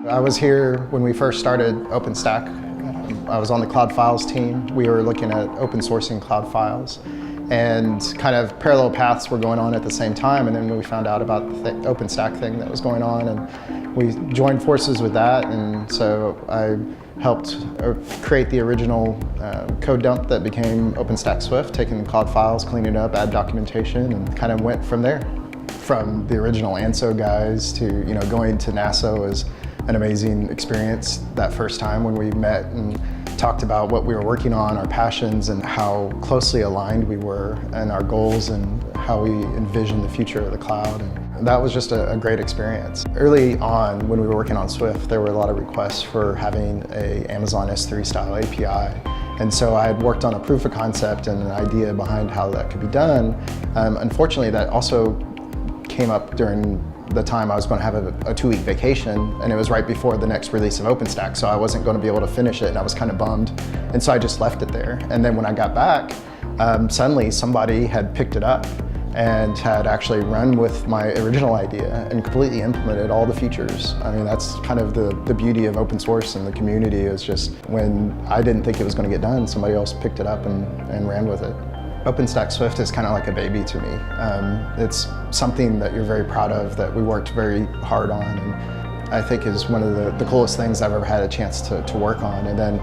I was here when we first started OpenStack. I was on the Cloud Files team. We were looking at open sourcing Cloud Files, and kind of parallel paths were going on at the same time, and then we found out about the OpenStack thing that was going on, and we joined forces with that, and so I helped create the original code dump that became OpenStack Swift, taking the Cloud Files, cleaning it up, add documentation, and kind of went from there. From the original ANSO guys to going to NASA was an amazing experience that first time when we met and talked about what we were working on, our passions, and how closely aligned we were, and our goals, and how we envisioned the future of the cloud. And that was just a great experience. Early on, when we were working on Swift, there were a lot of requests for having an Amazon S3 style API. And so I had worked on a proof of concept and an idea behind how that could be done. Unfortunately, that also came up during the time I was going to have a 2-week vacation, and it was right before the next release of OpenStack, so I wasn't going to be able to finish it, and I was kind of bummed. And so I just left it there. And then when I got back, suddenly somebody had picked it up and had actually run with my original idea and completely implemented all the features. I mean, that's kind of the beauty of open source and the community, is just when I didn't think it was going to get done, somebody else picked it up and ran with it. OpenStack Swift is kind of like a baby to me. It's something that you're very proud of, that we worked very hard on, and I think is one of the coolest things I've ever had a chance to work on. And then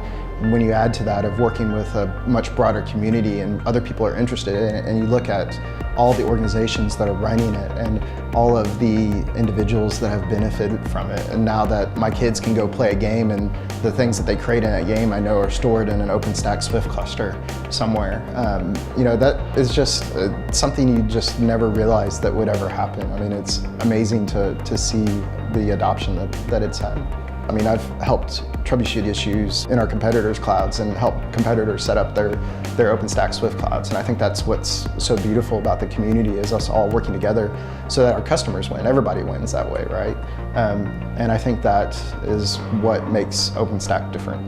when you add to that of working with a much broader community and other people are interested in it, and you look at all the organizations that are running it and all of the individuals that have benefited from it, and now that my kids can go play a game and the things that they create in that game I know are stored in an OpenStack Swift cluster somewhere, that is just something you just never realized that would ever happen. I mean, it's amazing to see the adoption that it's had. I mean, I've helped troubleshoot issues in our competitors' clouds and help competitors set up their OpenStack Swift clouds. And I think that's what's so beautiful about the community, is us all working together so that our customers win. Everybody wins that way, right? And I think that is what makes OpenStack different.